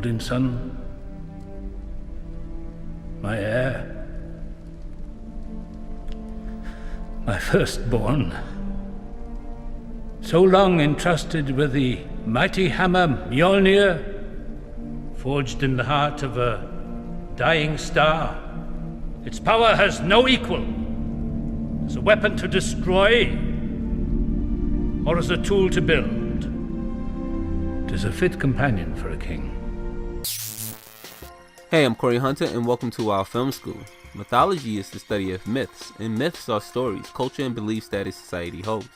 Odin's son, my heir, my firstborn, so long entrusted with the mighty hammer Mjolnir, forged in the heart of a dying star. Its power has no equal, as a weapon to destroy, or as a tool to build. 'Tis a fit companion for a king. Hey, I'm Cory Hunter, and welcome to our film school. Mythology is the study of myths, and myths are stories, culture, and beliefs that a society holds.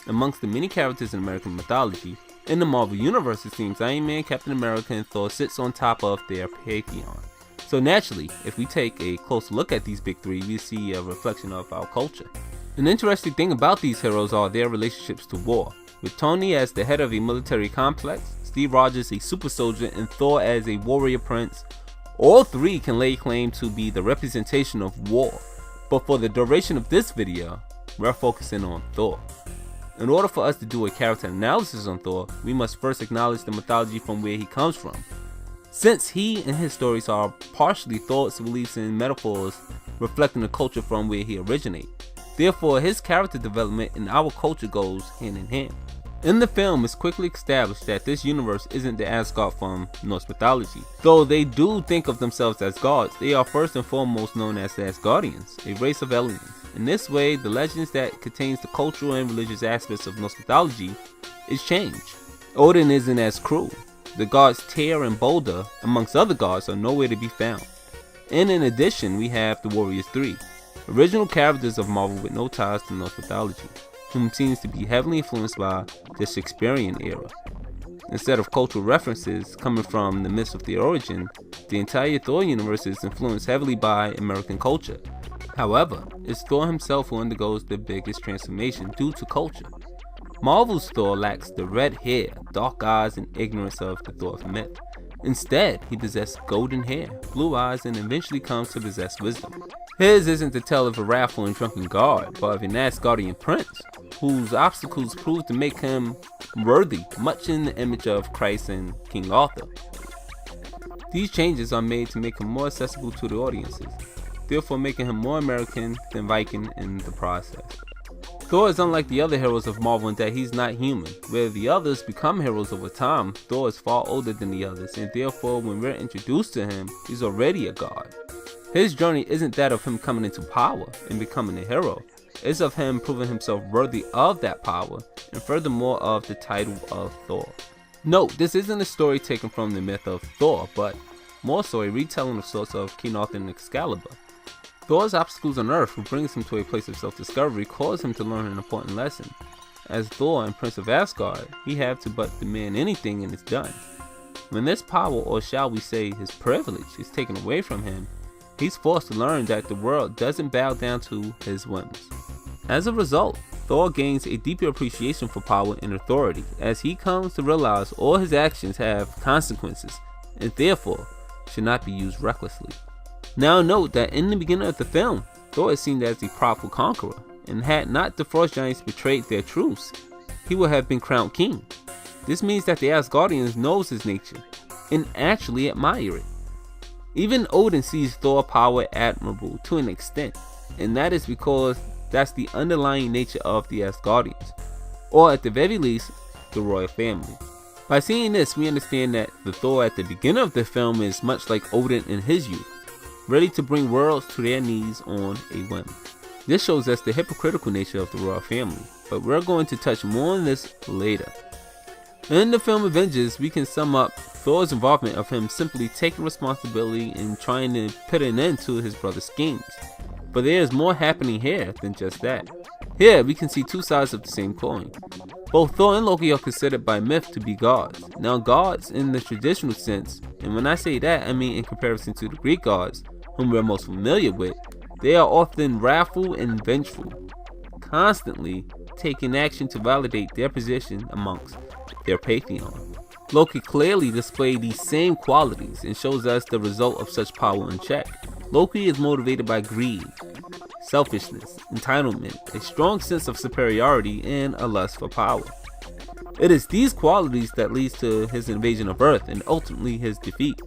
Amongst the many characters in American mythology, in the Marvel Universe it seems Iron Man, Captain America, and Thor sits on top of their pantheon. So naturally, if we take a closer look at these big three, we see a reflection of our culture. An interesting thing about these heroes are their relationships to war, with Tony as the head of a military complex, Steve Rogers a super soldier, and Thor as a warrior prince. All three can lay claim to be the representation of war, but for the duration of this video, we're focusing on Thor. In order for us to do a character analysis on Thor, we must first acknowledge the mythology from where he comes from. Since he and his stories are partially thoughts, beliefs, and metaphors reflecting the culture from where he originates, therefore his character development and our culture goes hand in hand. In the film, it's quickly established that this universe isn't the Asgard from Norse mythology. Though they do think of themselves as gods, they are first and foremost known as the Asgardians, a race of aliens. In this way, the legends that contains the cultural and religious aspects of Norse mythology is changed. Odin isn't as cruel. The gods Tyr and Balder, amongst other gods, are nowhere to be found. And in addition, we have the Warriors 3, original characters of Marvel with no ties to Norse mythology, whom seems to be heavily influenced by the Shakespearean era. Instead of cultural references coming from the myths of their origin, the entire Thor universe is influenced heavily by American culture. However, it's Thor himself who undergoes the biggest transformation due to culture. Marvel's Thor lacks the red hair, dark eyes, and ignorance of the Thor myth. Instead, he possesses golden hair, blue eyes, and eventually comes to possess wisdom. His isn't the tale of a wrathful and drunken god, but of an Asgardian prince, whose obstacles prove to make him worthy, much in the image of Christ and King Arthur. These changes are made to make him more accessible to the audiences, therefore making him more American than Viking in the process. Thor is unlike the other heroes of Marvel in that he's not human. Where the others become heroes over time, Thor is far older than the others, and therefore when we're introduced to him, he's already a god. His journey isn't that of him coming into power and becoming a hero. It's of him proving himself worthy of that power, and furthermore of the title of Thor. Note, this isn't a story taken from the myth of Thor, but more so a retelling of sorts of King Arthur and Excalibur. Thor's obstacles on Earth, who brings him to a place of self-discovery, cause him to learn an important lesson. As Thor and Prince of Asgard, he had to but demand anything and it's done. When this power, or shall we say his privilege, is taken away from him, he's forced to learn that the world doesn't bow down to his whims. As a result, Thor gains a deeper appreciation for power and authority, as he comes to realize all his actions have consequences, and therefore should not be used recklessly. Now note that in the beginning of the film, Thor is seen as the proudful conqueror, and had not the Frost Giants betrayed their truce, he would have been crowned king. This means that the Asgardians knows his nature, and actually admire it. Even Odin sees Thor power admirable to an extent, and that is because that's the underlying nature of the Asgardians, or at the very least, the Royal Family. By seeing this, we understand that the Thor at the beginning of the film is much like Odin in his youth, ready to bring worlds to their knees on a whim. This shows us the hypocritical nature of the Royal Family, but we're going to touch more on this later. In the film Avengers, we can sum up Thor's involvement of him simply taking responsibility and trying to put an end to his brother's schemes. But there is more happening here than just that. Here we can see two sides of the same coin. Both Thor and Loki are considered by myth to be gods. Now gods in the traditional sense, and when I say that I mean in comparison to the Greek gods, whom we're most familiar with, they are often wrathful and vengeful, constantly taking action to validate their position amongst their pantheon. Loki clearly displayed these same qualities and shows us the result of such power unchecked. Loki is motivated by greed, selfishness, entitlement, a strong sense of superiority, and a lust for power. It is these qualities that leads to his invasion of Earth and ultimately his defeat.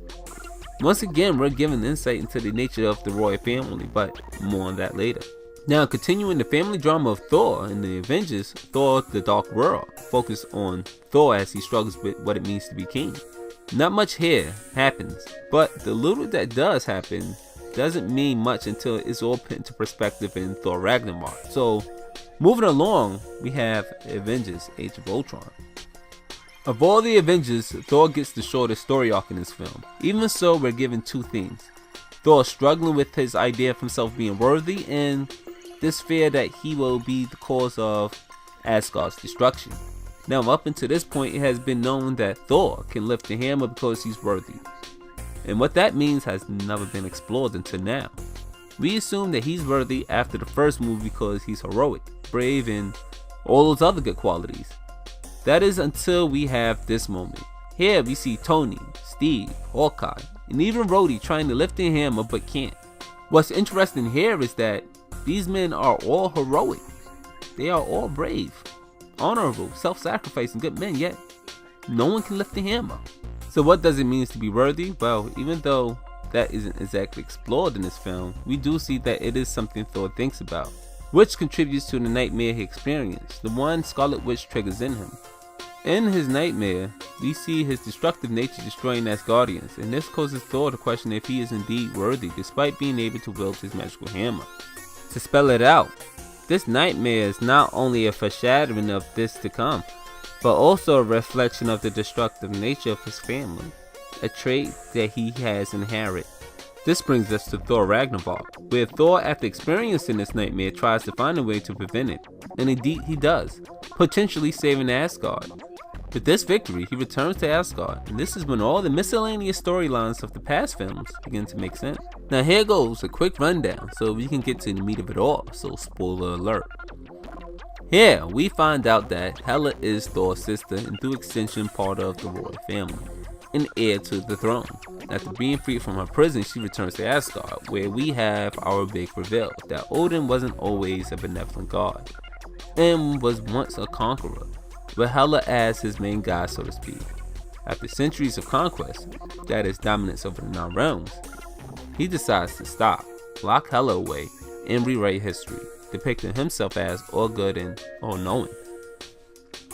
Once again, we're given insight into the nature of the royal family, but more on that later. Now, continuing the family drama of Thor and the Avengers, Thor: The Dark World focus on Thor as he struggles with what it means to be king. Not much here happens, but the little that does happen doesn't mean much until it's all put into perspective in Thor: Ragnarok. So, moving along, we have Avengers: Age of Ultron. Of all the Avengers, Thor gets the shortest story arc in this film. Even so, we're given two things. Thor struggling with his idea of himself being worthy and this fear that he will be the cause of Asgard's destruction. Now, up until this point, it has been known that Thor can lift the hammer because he's worthy. And what that means has never been explored until now. We assume that he's worthy after the first movie because he's heroic, brave, and all those other good qualities. That is until we have this moment. Here we see Tony, Steve, Hawkeye, and even Rhodey trying to lift the hammer but can't. What's interesting here is that these men are all heroic. They are all brave, honorable, self-sacrificing good men, yet no one can lift the hammer. So what does it mean to be worthy? Well, even though that isn't exactly explored in this film, we do see that it is something Thor thinks about, which contributes to the nightmare he experienced, the one Scarlet Witch triggers in him. In his nightmare, we see his destructive nature destroying Asgardians, and this causes Thor to question if he is indeed worthy despite being able to wield his magical hammer. To spell it out, this nightmare is not only a foreshadowing of this to come, but also a reflection of the destructive nature of his family, a trait that he has inherited. This brings us to Thor: Ragnarok, where Thor, after experiencing this nightmare, tries to find a way to prevent it, and indeed he does, potentially saving Asgard. With this victory, he returns to Asgard, and this is when all the miscellaneous storylines of the past films begin to make sense. Now here goes a quick rundown so we can get to the meat of it all, so spoiler alert. Here, we find out that Hela is Thor's sister and through extension part of the royal family, and heir to the throne. After being freed from her prison, she returns to Asgard, where we have our big reveal that Odin wasn't always a benevolent god, and was once a conqueror, with Hela as his main god, so to speak. After centuries of conquest, that is dominance over the 9 realms, he decides to stop, lock Hela away, and rewrite history, depicting himself as all good and all knowing.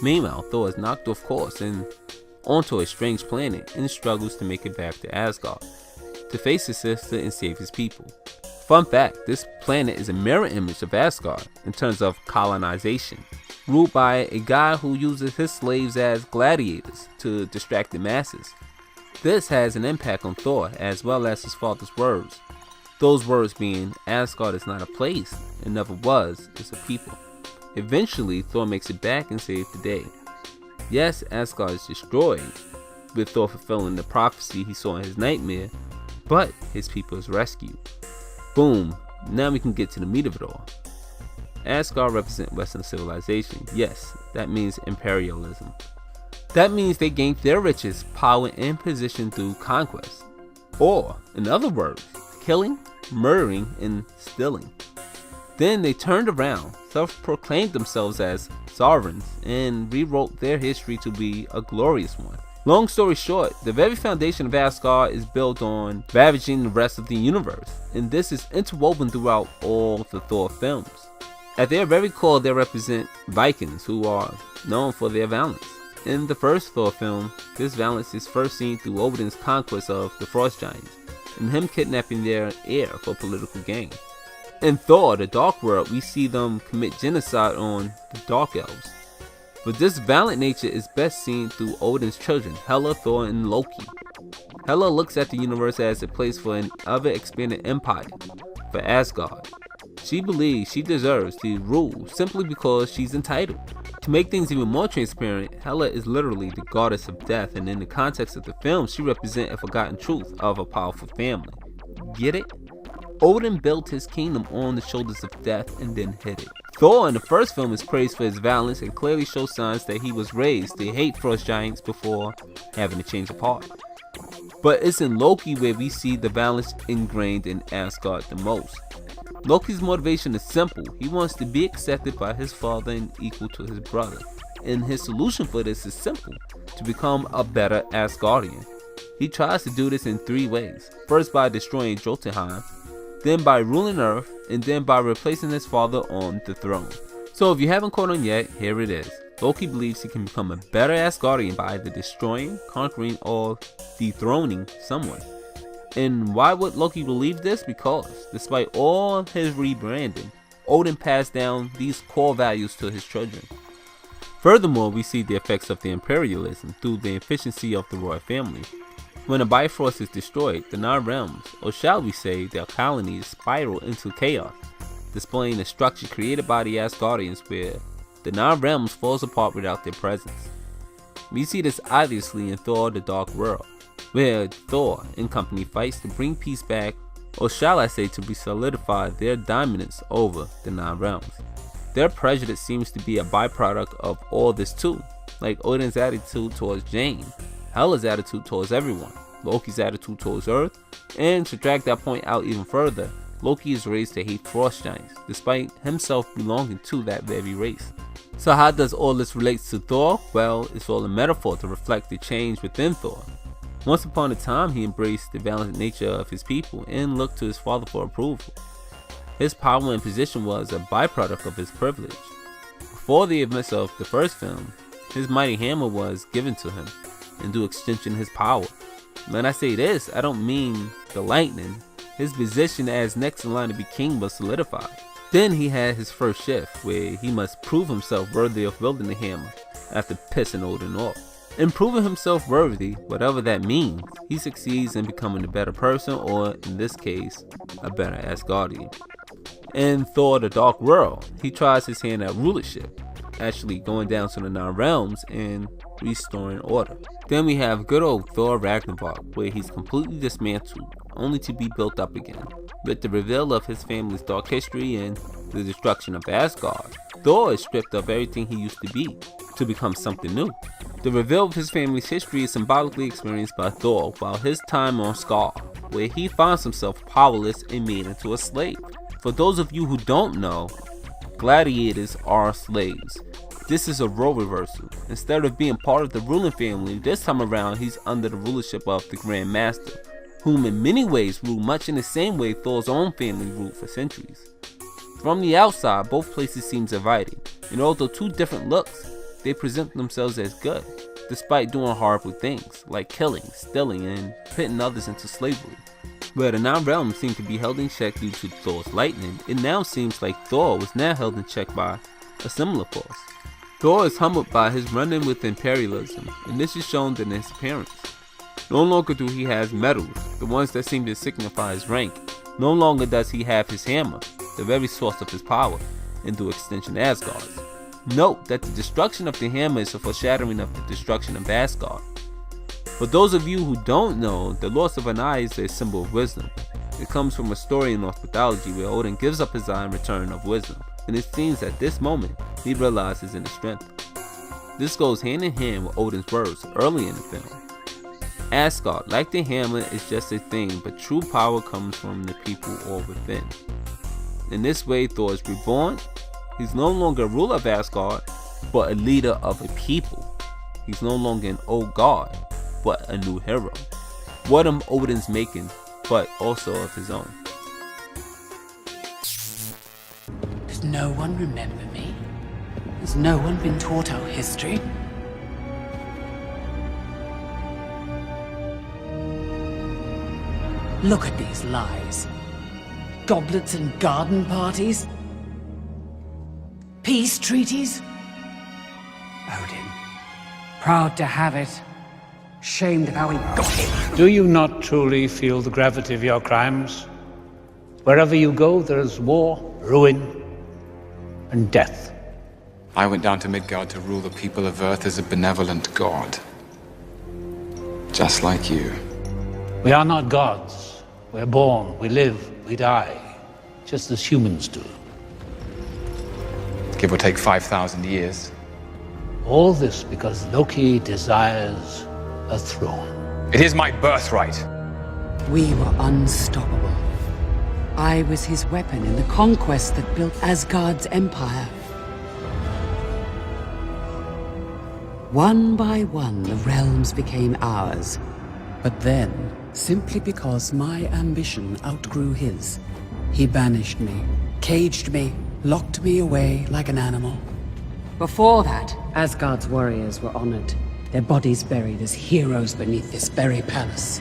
Meanwhile, Thor is knocked off course and onto a strange planet and struggles to make it back to Asgard, to face his sister and save his people. Fun fact, this planet is a mirror image of Asgard in terms of colonization, ruled by a guy who uses his slaves as gladiators to distract the masses. This has an impact on Thor as well as his father's words. Those words being, Asgard is not a place, and never was, it's a people. Eventually, Thor makes it back and saves the day. Yes, Asgard is destroyed, with Thor fulfilling the prophecy he saw in his nightmare, but his people is rescued. Boom, now we can get to the meat of it all. Asgard represents Western civilization. Yes, that means imperialism. That means they gained their riches, power, and position through conquest. Or, in other words, killing, murdering, and stealing. Then they turned around, self-proclaimed themselves as sovereigns, and rewrote their history to be a glorious one. Long story short, the very foundation of Asgard is built on ravaging the rest of the universe, and this is interwoven throughout all the Thor films. At their very core, they represent Vikings, who are known for their violence. In the first Thor film, this violence is first seen through Odin's conquest of the Frost Giants, and him kidnapping their heir for political gain. In Thor: The Dark World, we see them commit genocide on the Dark Elves. But this violent nature is best seen through Odin's children, Hela, Thor, and Loki. Hela looks at the universe as a place for an ever-expanding empire, for Asgard. She believes she deserves to rule simply because she's entitled. To make things even more transparent, Hela is literally the goddess of death, and in the context of the film, she represents a forgotten truth of a powerful family. Get it? Odin built his kingdom on the shoulders of death and then hid it. Thor in the first film is praised for his violence and clearly shows signs that he was raised to hate Frost Giants before having a change of heart. But it's in Loki where we see the violence ingrained in Asgard the most. Loki's motivation is simple. He wants to be accepted by his father and equal to his brother. and his solution for this is simple: to become a better Asgardian. He tries to do this in 3 ways. First, by destroying Jotunheim, then by ruling Earth, and then by replacing his father on the throne. So if you haven't caught on yet, here it is. Loki believes he can become a better Asgardian by either destroying, conquering, or dethroning someone. And why would Loki believe this? Because despite all his rebranding, Odin passed down these core values to his children. Furthermore, we see the effects of the imperialism through the efficiency of the royal family. When a Bifrost is destroyed, the 9 realms, or shall we say their colonies, spiral into chaos, displaying the structure created by the Asgardians where the 9 realms falls apart without their presence. We see this obviously in Thor: The Dark World, where Thor and company fights to bring peace back, or shall I say to solidify their dominance over the 9 realms. Their prejudice seems to be a byproduct of all this too, like Odin's attitude towards Jane, Hela's attitude towards everyone, Loki's attitude towards Earth, and to drag that point out even further, Loki is raised to hate frost giants, despite himself belonging to that very race. So how does all this relate to Thor? Well, it's all a metaphor to reflect the change within Thor. Once upon a time, he embraced the valiant nature of his people and looked to his father for approval. His power and position was a byproduct of his privilege. Before the events of the first film, his mighty hammer was given to him, and to extension his power. When I say this, I don't mean the lightning. His position as next in line to be king was solidified. Then he had his first shift, where he must prove himself worthy of wielding the hammer after pissing Odin off. In proving himself worthy, whatever that means, he succeeds in becoming a better person, or in this case, a better Asgardian. In Thor: The Dark World, he tries his hand at rulership, actually going down to the 9 realms and restoring order. Then we have good old Thor Ragnarok, where he's completely dismantled, only to be built up again. With the reveal of his family's dark history and the destruction of Asgard, Thor is stripped of everything he used to be, to become something new. The reveal of his family's history is symbolically experienced by Thor while his time on Skar, where he finds himself powerless and made into a slave. For those of you who don't know, gladiators are slaves. This is a role reversal. Instead of being part of the ruling family, this time around he's under the rulership of the Grand Master, whom in many ways ruled much in the same way Thor's own family ruled for centuries. From the outside, both places seem divided, and although 2 different looks, they present themselves as good, despite doing horrible things, like killing, stealing, and pitting others into slavery. Where the 9 realms seem to be held in check due to Thor's lightning, it now seems like Thor was now held in check by a similar force. Thor is humbled by his run-in with imperialism, and this is shown in his appearance. No longer do he have medals, the ones that seem to signify his rank. No longer does he have his hammer, the very source of his power, and through extension Asgard's. Note that the destruction of the hammer is a foreshadowing of the destruction of Asgard. For those of you who don't know, the loss of an eye is a symbol of wisdom. It comes from a story in Norse mythology where Odin gives up his eye in return of wisdom, and it seems at this moment he realizes inner strength. This goes hand in hand with Odin's words early in the film. Asgard, like the hammer, is just a thing, but true power comes from the people all within. In this way, Thor is reborn. He's no longer a ruler of Asgard, but a leader of a people. He's no longer an old god, but a new hero. What am Odin's making, but also of his own. Does no one remember me? Has no one been taught our history? Look at these lies. Goblets and garden parties? Peace treaties? Odin, proud to have it, shamed of how he got it. Do you not truly feel the gravity of your crimes? Wherever you go, there is war, ruin, and death. I went down to Midgard to rule the people of Earth as a benevolent god. Just like you. We are not gods. We're born, we live, we die, just as humans do. Give or take 5,000 years. All this because Loki desires a throne. It is my birthright. We were unstoppable. I was his weapon in the conquest that built Asgard's empire. One by one, the realms became ours. But then, simply because my ambition outgrew his, he banished me, caged me, locked me away like an animal. Before that, Asgard's warriors were honored, their bodies buried as heroes beneath this very palace.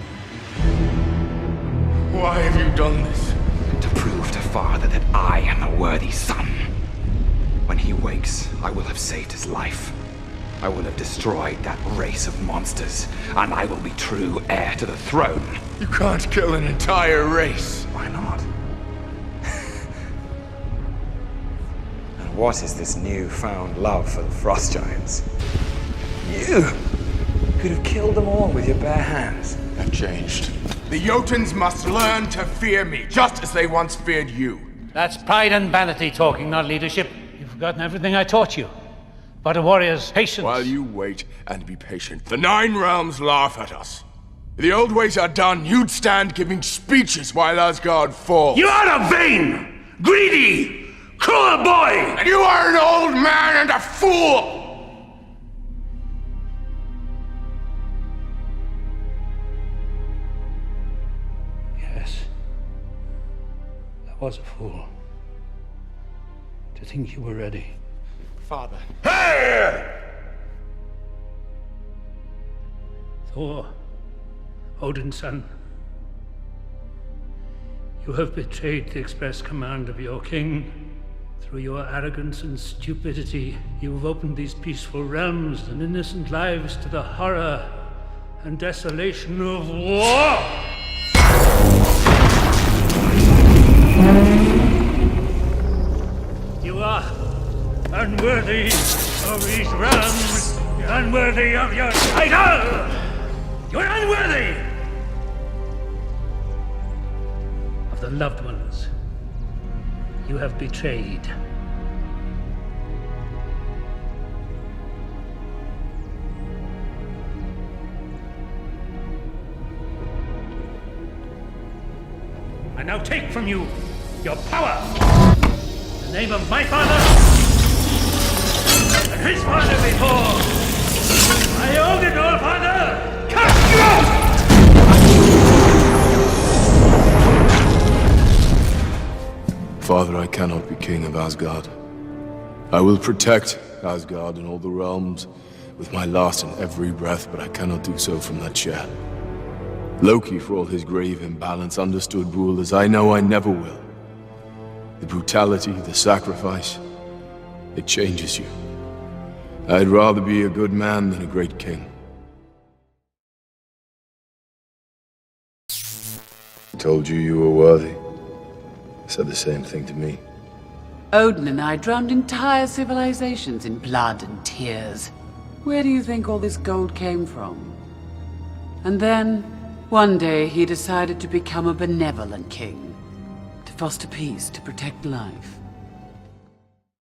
Why have you done this? To prove to Father that I am a worthy son. When he wakes, I will have saved his life. I will have destroyed that race of monsters, and I will be true heir to the throne. You can't kill an entire race. Why not? And what is this newfound love for the Frost Giants? You could have killed them all with your bare hands. That changed. The Jotuns must learn to fear me, just as they once feared you. That's pride and vanity talking, not leadership. You've forgotten everything I taught you. But a warrior's patience. While you wait and be patient, the Nine Realms laugh at us. The old ways are done, you'd stand giving speeches while Asgard falls. You are a vain, greedy, cruel boy! And you are an old man and a fool! Yes. I was a fool. To think you were ready. Father. Hey! Thor, Odin's son. You have betrayed the express command of your king. Through your arrogance and stupidity, you have opened these peaceful realms and innocent lives to the horror and desolation of war! You are unworthy of these realms. You're unworthy of your title! You're unworthy of the loved ones you have betrayed. I now take from you your power. In the name of my father and his father before. I own it all, Father! Cast you out! Father, I cannot be king of Asgard. I will protect Asgard and all the realms with my last and every breath, but I cannot do so from that chair. Loki, for all his grave imbalance, understood rule as I know I never will. The brutality, the sacrifice, it changes you. I'd rather be a good man than a great king. I told you you were worthy. Said the same thing to me. Odin and I drowned entire civilizations in blood and tears. Where do you think all this gold came from? And then, one day he decided to become a benevolent king. To foster peace, to protect life.